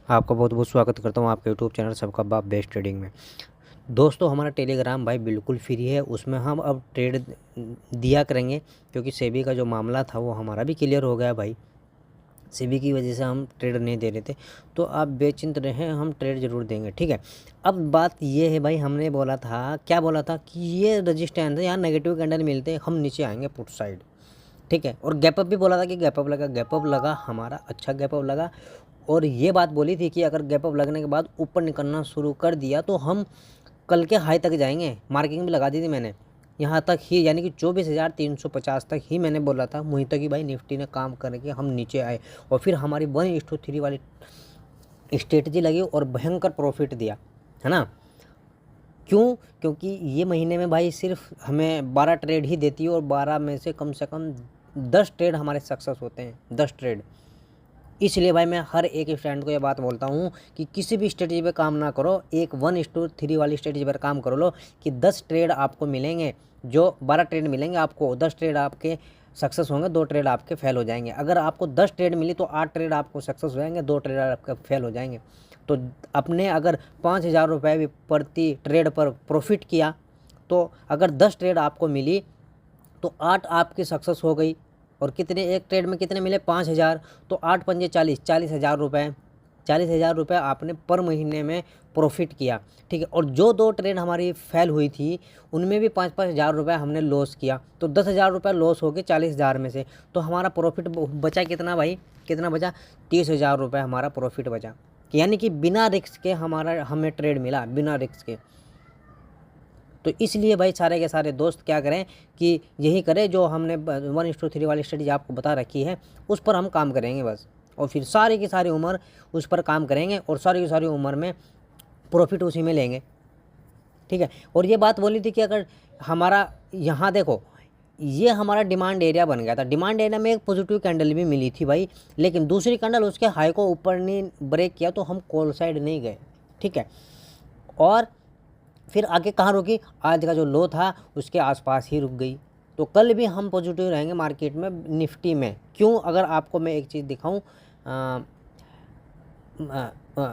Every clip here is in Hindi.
आपका बहुत बहुत स्वागत करता हूँ आपके यूट्यूब चैनल सबका बाप बेस्ट ट्रेडिंग में। दोस्तों, हमारा टेलीग्राम भाई बिल्कुल फ्री है, उसमें हम अब ट्रेड दिया करेंगे क्योंकि सेबी का जो मामला था वो हमारा भी क्लियर हो गया भाई। सेबी की वजह से हम ट्रेड नहीं दे रहे थे, तो आप बेचिंत रहें, हम ट्रेड ज़रूर देंगे, ठीक है। अब बात ये है भाई, हमने बोला था, क्या बोला था कि ये रजिस्टेंस यहाँ नेगेटिव कैंडल मिलते हैं, हम नीचे आएंगे पुट साइड, ठीक है। और गैप अप भी बोला था कि गैप अप लगा, गैप अप लगा, हमारा अच्छा गैप अप लगा। और ये बात बोली थी कि अगर गैप अप लगने के बाद ऊपर निकलना शुरू कर दिया तो हम कल के हाई तक जाएंगे। मार्किंग भी लगा दी थी मैंने यहाँ तक ही, यानी कि 24,350 तक ही मैंने बोला था। वहीं तक ही भाई निफ्टी ने काम करके हम नीचे आए और फिर हमारी 1:3 वाली स्ट्रेटजी लगी और भयंकर प्रॉफिट दिया, है ना। क्यों? क्योंकि ये महीने में भाई सिर्फ हमें 12 ट्रेड ही देती है और 12 में से कम 10 ट्रेड हमारे सक्सेस होते हैं, 10 ट्रेड। इसलिए भाई मैं हर एक स्टूडेंट को ये बात बोलता हूँ कि किसी भी स्ट्रेटजी पे काम ना करो, एक 1:3 वाली स्ट्रेटजी पर काम करो लो कि 10 ट्रेड आपको मिलेंगे, जो 12 ट्रेड मिलेंगे आपको, 10 ट्रेड आपके सक्सेस होंगे, 2 ट्रेड आपके फेल हो जाएंगे। अगर आपको 10 ट्रेड मिली तो 8 ट्रेड आपको सक्सेस हो जाएंगे, 2 ट्रेड आपके फेल हो जाएंगे। तो अपने अगर 5,000 रुपये भी प्रति ट्रेड पर प्रॉफिट किया, तो अगर 10 ट्रेड आपको मिली तो 8 आपकी सक्सेस हो गई। और कितने, एक ट्रेड में कितने मिले? 5,000, तो 8 पंजे 40, 40,000 रुपये, 40,000 रुपये आपने पर महीने में प्रॉफिट किया, ठीक है। और जो 2 ट्रेड हमारी फेल हुई थी उनमें भी 5-5 हज़ार रुपये हमने लॉस किया, तो 10,000 रुपये लॉस हो गए 40,000 में से। तो हमारा प्रॉफिट बचा कितना भाई? कितना बचा? 30,000 रुपये हमारा प्रॉफिट बचा, यानी कि बिना रिस्क के हमें ट्रेड मिला, बिना रिस्क के। तो इसलिए भाई सारे के सारे दोस्त क्या करें कि यही करें जो हमने 1:3 वाली स्ट्रेटजी आपको बता रखी है, उस पर हम काम करेंगे बस। और फिर सारी की सारी उम्र उस पर काम करेंगे और सारी की सारी उम्र में प्रॉफिट उसी में लेंगे, ठीक है। और ये बात बोली थी कि अगर हमारा यहाँ देखो, ये हमारा डिमांड एरिया बन गया था। डिमांड एरिया में एक पॉजिटिव कैंडल भी मिली थी भाई, लेकिन दूसरी कैंडल उसके हाई को ऊपर नहीं ब्रेक किया तो हम कॉल साइड नहीं गए, ठीक है। और फिर आगे कहाँ रुकी? आज का जो लो था उसके आसपास ही रुक गई। तो कल भी हम पॉजिटिव रहेंगे मार्केट में, निफ्टी में। क्यों? अगर आपको मैं एक चीज़ दिखाऊं,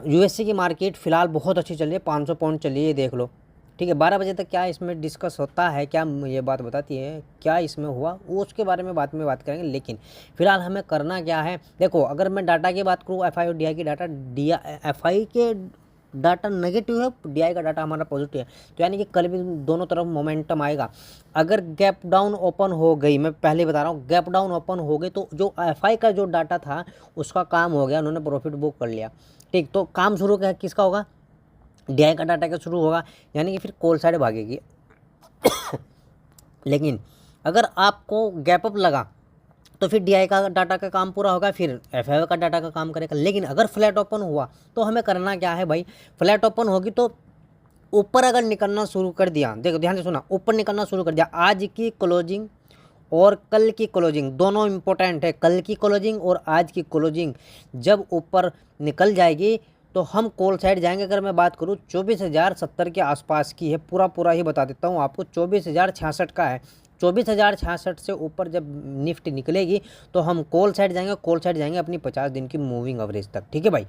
यूएसए की मार्केट फ़िलहाल बहुत अच्छी चल रही है, 500 पॉइंट चल रही है, ये देख लो, ठीक है। 12 बजे तक क्या इसमें डिस्कस होता है, क्या ये बात बताती है क्या इसमें हुआ, वो उसके बारे में बाद में बात करेंगे। लेकिन फिलहाल हमें करना क्या है? देखो, अगर मैं डाटा की बात करूँ, एफआई और डीआई की डाटा, एफआई के डाटा नेगेटिव है, डीआई का डाटा हमारा पॉजिटिव है, तो यानी कि कल भी दोनों तरफ मोमेंटम आएगा। अगर गैप डाउन ओपन हो गई, मैं पहले बता रहा हूँ, गैप डाउन ओपन हो गई तो जो एफआई का जो डाटा था उसका काम हो गया, उन्होंने प्रॉफिट बुक कर लिया, ठीक। तो काम शुरू किसका होगा? डीआई का डाटा का शुरू होगा, यानी कि फिर कॉल साइड भागेगी। लेकिन अगर आपको गैप अप लगा तो फिर डीआई का डाटा का काम पूरा होगा, फिर एफआई का डाटा का काम करेगा। लेकिन अगर फ्लैट ओपन हुआ तो हमें करना क्या है भाई? फ्लैट ओपन होगी तो ऊपर अगर निकलना शुरू कर दिया, देखो ध्यान से सुना, ऊपर निकलना शुरू कर दिया, आज की क्लोजिंग और कल की क्लोजिंग दोनों इंपॉर्टेंट है। कल की क्लोजिंग और आज की क्लोजिंग जब ऊपर निकल जाएगी तो हम कॉल साइड जाएंगे। अगर मैं बात करूँ 24,070 के आसपास की है, पूरा ही बता देता हूँ आपको, 24,066 का है। 24,066 से ऊपर जब निफ्टी निकलेगी तो हम कॉल साइड जाएंगे, कॉल साइड जाएंगे अपनी 50 दिन की मूविंग एवरेज तक, ठीक है भाई।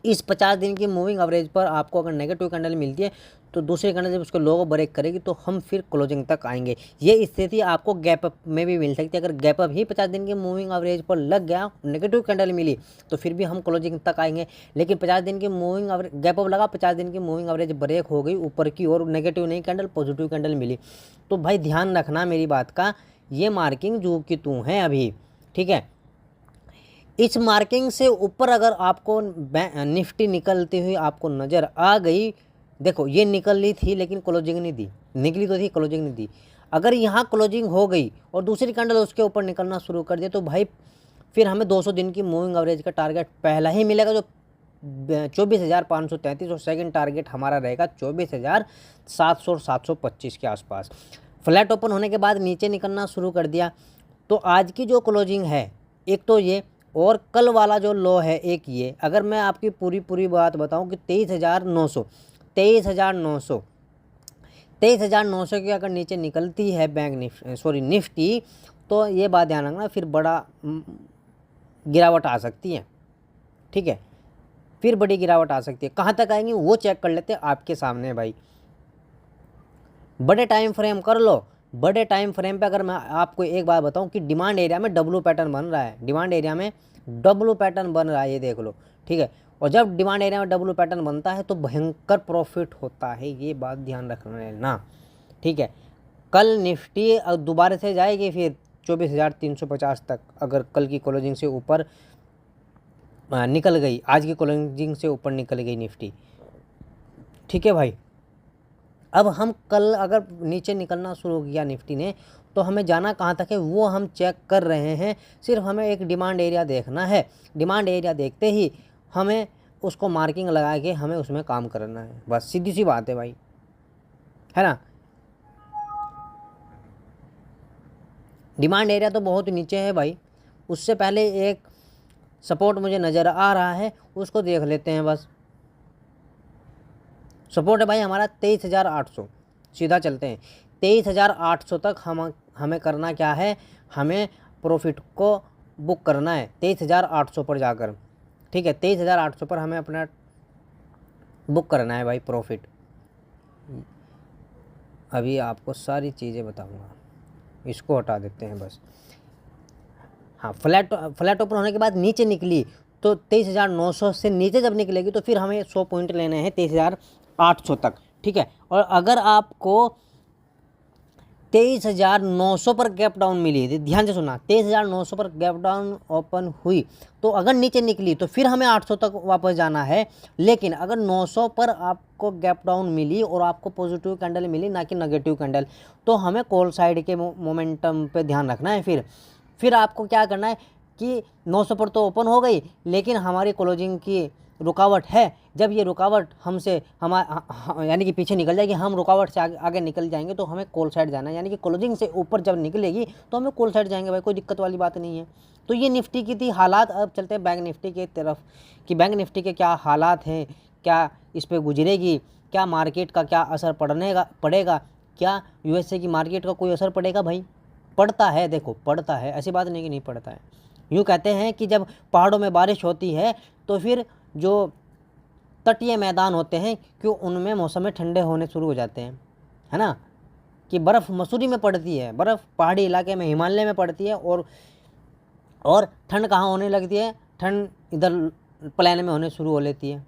इस 50 दिन की मूविंग एवरेज पर आपको अगर नेगेटिव कैंडल मिलती है तो दूसरी कैंडल जब उसको लो ब्रेक करेगी तो हम फिर क्लोजिंग तक आएंगे। ये स्थिति आपको गैप अप में भी मिल सकती है। अगर गैप अप ही 50 दिन की मूविंग एवरेज पर लग गया, नेगेटिव कैंडल मिली, तो फिर भी हम क्लोजिंग तक आएंगे। लेकिन 50 दिन की मूविंग एवरेज, गैप अप लगा, 50 दिन की मूविंग एवरेज ब्रेक हो गई ऊपर की और नेगेटिव नहीं कैंडल, पॉजिटिव कैंडल मिली, तो भाई ध्यान रखना मेरी बात का, ये मार्किंग जो कि तू है अभी, ठीक है। इस मार्किंग से ऊपर अगर आपको निफ्टी निकलती हुई आपको नज़र आ गई, देखो ये निकल ली थी लेकिन क्लोजिंग नहीं दी, निकली तो थी, क्लोजिंग नहीं दी। अगर यहाँ क्लोजिंग हो गई और दूसरी कैंडल उसके ऊपर निकलना शुरू कर दिया तो भाई फिर हमें 200 दिन की मूविंग एवरेज का टारगेट पहला ही मिलेगा, जो 24,533, और सेकंड टारगेट हमारा रहेगा 24,700 और 725 के आसपास। फ्लैट ओपन होने के बाद नीचे निकलना शुरू कर दिया तो आज की जो क्लोजिंग है, एक तो ये, और कल वाला जो लो है एक ये, अगर मैं आपकी पूरी बात बताऊं कि 23,900, 23,900 की अगर नीचे निकलती है निफ्टी, तो ये बात ध्यान रखना, फिर बड़ा गिरावट आ सकती है, ठीक है। फिर बड़ी गिरावट आ सकती है। कहाँ तक आएंगी वो चेक कर लेते हैं आपके सामने भाई। बड़े टाइम फ्रेम कर लो। बड़े टाइम फ्रेम पे अगर मैं आपको एक बात बताऊं कि डिमांड एरिया में डब्लू पैटर्न बन रहा है, डिमांड एरिया में डब्लू पैटर्न बन रहा है, ये देख लो, ठीक है। और जब डिमांड एरिया में डब्लू पैटर्न बनता है तो भयंकर प्रॉफिट होता है, ये बात ध्यान रखना, ठीक है। कल निफ्टी दोबारा से जाएगी फिर 24,350 तक, अगर कल की क्लोजिंग से ऊपर निकल गई, आज की क्लोजिंग से ऊपर निकल गई निफ्टी, ठीक है भाई। अब हम कल अगर नीचे निकलना शुरू किया निफ्टी ने तो हमें जाना कहाँ तक है वो हम चेक कर रहे हैं। सिर्फ हमें एक डिमांड एरिया देखना है, डिमांड एरिया देखते ही हमें उसको मार्किंग लगा के हमें उसमें काम करना है, बस सीधी सी बात है भाई, है ना। डिमांड एरिया तो बहुत नीचे है भाई, उससे पहले एक सपोर्ट मुझे नज़र आ रहा है, उसको देख लेते हैं बस। सपोर्ट है भाई हमारा 23,800, सीधा चलते हैं 23,800 तक। हमें करना क्या है, हमें प्रॉफिट को बुक करना है 23,800 पर जाकर, ठीक है। 23,800 पर हमें अपना बुक करना है भाई प्रॉफिट। अभी आपको सारी चीज़ें बताऊंगा, इसको हटा देते हैं बस। हाँ, फ्लैट ओपन होने के बाद नीचे निकली तो 23,900 से नीचे जब निकलेगी तो फिर हमें 100 पॉइंट लेने हैं 23,800 तक, ठीक है। और अगर आपको 23,900 पर गैप डाउन मिली थी, ध्यान से सुना, 23,900 पर गैप डाउन ओपन हुई तो अगर नीचे निकली तो फिर हमें 800 तक वापस जाना है। लेकिन अगर 900 पर आपको गैप डाउन मिली और आपको पॉजिटिव कैंडल मिली ना कि नेगेटिव कैंडल, तो हमें कॉल साइड के मोमेंटम पे ध्यान रखना है। फिर आपको क्या करना है कि 900 पर तो ओपन हो गई लेकिन हमारी क्लोजिंग की रुकावट है। जब ये रुकावट हमसे यानी कि पीछे निकल जाएगी, हम रुकावट से आगे निकल जाएंगे तो हमें कॉल साइड जाना है, यानी कि क्लोजिंग से ऊपर जब निकलेगी तो हमें कॉल साइड जाएंगे भाई, कोई दिक्कत वाली बात नहीं है। तो ये निफ्टी की थी हालात। अब चलते हैं बैंक निफ्टी की तरफ कि बैंक निफ्टी के क्या हालात हैं, क्या इस पर गुजरेगी, क्या मार्केट का क्या असर पड़ेगा, क्या यूएसए की मार्केट का कोई असर पड़ेगा भाई। पड़ता है, देखो पड़ता है, ऐसी बात नहीं कि नहीं पड़ता है। यूँ कहते हैं कि जब पहाड़ों में बारिश होती है तो फिर जो तटीय मैदान होते हैं क्यों उनमें मौसम में ठंडे होने शुरू हो जाते हैं, है ना। कि बर्फ़ मसूरी में पड़ती है, बर्फ़ पहाड़ी इलाके में हिमालय में पड़ती है, और ठंड कहाँ होने लगती है, ठंड इधर प्लेन में होने शुरू हो लेती है।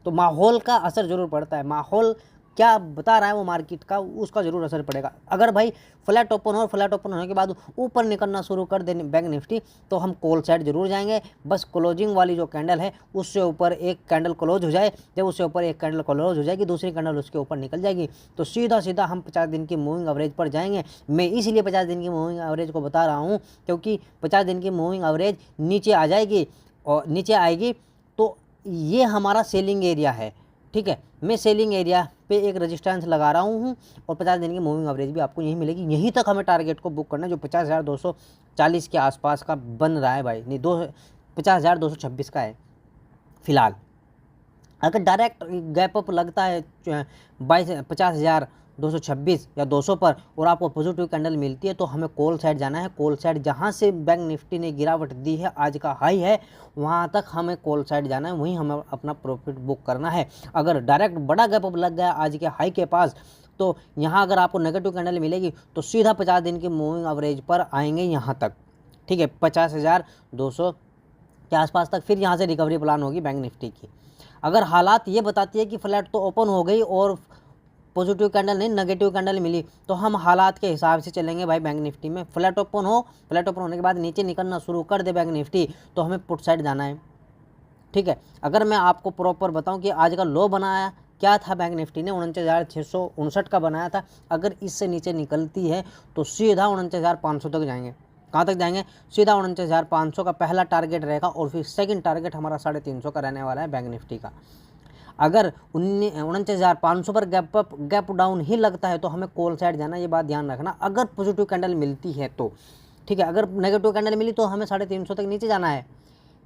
तो माहौल का असर ज़रूर पड़ता है, माहौल क्या बता रहा है वो मार्केट का, उसका ज़रूर असर पड़ेगा। अगर भाई फ्लैट ओपन हो, फ्लैट ओपन होने के बाद ऊपर निकलना शुरू कर दे बैंक निफ्टी तो हम कॉल साइड ज़रूर जाएंगे। बस क्लोजिंग वाली जो कैंडल है उससे ऊपर एक कैंडल क्लोज हो जाए, जब उससे ऊपर एक कैंडल क्लोज हो जाएगी दूसरी कैंडल उसके ऊपर निकल जाएगी तो सीधा सीधा हम 50 दिन की मूविंग एवरेज पर जाएंगे। मैं इसलिए 50 दिन की मूविंग एवरेज को बता रहा हूँ क्योंकि 50 दिन की मूविंग एवरेज नीचे आ जाएगी और नीचे आएगी तो ये हमारा सेलिंग एरिया है, ठीक है। मैं सेलिंग एरिया पे एक रेजिस्टेंस लगा रहा हूँ और 50 दिन की मूविंग एवरेज भी आपको यही मिलेगी। यहीं तक हमें टारगेट को बुक करना है जो 50,240 के आसपास का बन रहा है भाई, नहीं 50,226 का है फिलहाल। अगर डायरेक्ट गैप अप लगता है 50,226 या 200 पर और आपको पॉजिटिव कैंडल मिलती है तो हमें कॉल साइड जाना है। कॉल साइड जहाँ से बैंक निफ्टी ने गिरावट दी है, आज का हाई है, वहाँ तक हमें कॉल साइड जाना है, वहीं हमें अपना प्रॉफिट बुक करना है। अगर डायरेक्ट बड़ा गैप अप लग गया आज के हाई के पास तो यहाँ अगर आपको नेगेटिव कैंडल मिलेगी तो सीधा 50 दिन की मूविंग एवरेज पर आएंगे यहाँ तक, ठीक है, 50,200 के आसपास तक। फिर यहाँ से रिकवरी प्लान होगी बैंक निफ्टी की। अगर हालात ये बताती है कि फ्लैट तो ओपन हो गई और पॉजिटिव कैंडल नहीं नेगेटिव कैंडल मिली तो हम हालात के हिसाब से चलेंगे भाई बैंक निफ्टी में। फ्लैट ओपन होने के बाद नीचे निकलना शुरू कर दे बैंक निफ्टी तो हमें पुट साइड जाना है, ठीक है। अगर मैं आपको प्रॉपर बताऊं कि आज का लो बनाया क्या था बैंक निफ्टी ने 49,659 का बनाया था। अगर इससे नीचे निकलती है तो सीधा 49,500 तक जाएंगे। कहाँ तक जाएंगे? सीधा 49,500 का पहला टारगेट रहेगा और फिर सेकंड टारगेट हमारा 350 का रहने वाला है बैंक निफ्टी का। अगर 49,500 पर गैप डाउन ही लगता है तो हमें कॉल साइड जाना, ये बात ध्यान रखना। अगर पॉजिटिव कैंडल मिलती है तो ठीक है, अगर नेगेटिव कैंडल मिली तो हमें 350 तक नीचे जाना है।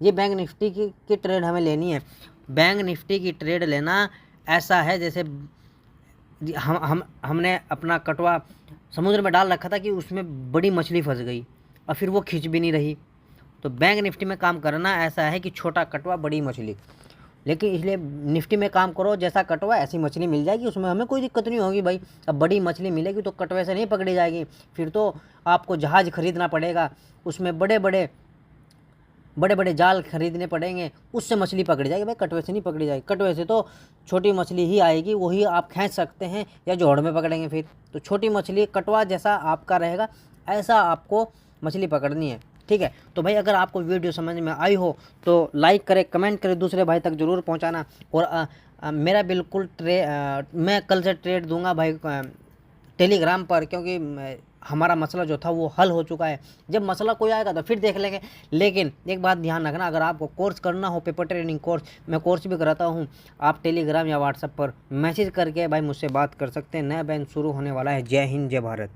ये बैंक निफ्टी की ट्रेड हमें लेनी है। बैंक निफ्टी की ट्रेड लेना ऐसा है जैसे हमने अपना कटवा समुद्र में डाल रखा था कि उसमें बड़ी मछली फंस गई और फिर वो खींच भी नहीं रही। तो बैंक निफ्टी में काम करना ऐसा है कि छोटा कटवा बड़ी मछली, लेकिन इसलिए निफ्टी में काम करो, जैसा कटवा ऐसी मछली मिल जाएगी, उसमें हमें कोई दिक्कत नहीं होगी भाई। अब बड़ी मछली मिलेगी तो कटवे से नहीं पकड़ी जाएगी, फिर तो आपको जहाज़ खरीदना पड़ेगा, उसमें बड़े बड़े जाल खरीदने पड़ेंगे, उससे मछली पकड़ी जाएगी भाई, कटवे से नहीं पकड़ी जाएगी। कटवे से तो छोटी मछली ही आएगी, वही आप खींच सकते हैं या जोड़ में पकड़ेंगे फिर। तो छोटी मछली कटवा जैसा आपका रहेगा, ऐसा आपको मछली पकड़नी है, ठीक है। तो भाई अगर आपको वीडियो समझ में आई हो तो लाइक करें, कमेंट करें, दूसरे भाई तक ज़रूर पहुंचाना। और मेरा बिल्कुल मैं कल से ट्रेड दूंगा भाई टेलीग्राम पर, क्योंकि हमारा मसला जो था वो हल हो चुका है। जब मसला कोई आएगा तो फिर देख लेंगे। लेकिन एक बात ध्यान रखना, अगर आपको कोर्स करना हो, पेपर ट्रेडिंग कोर्स, मैं कोर्स भी कराता हूँ, आप टेलीग्राम या व्हाट्सएप पर मैसेज करके भाई मुझसे बात कर सकते हैं। नया बैच शुरू होने वाला है। जय हिंद, जय भारत।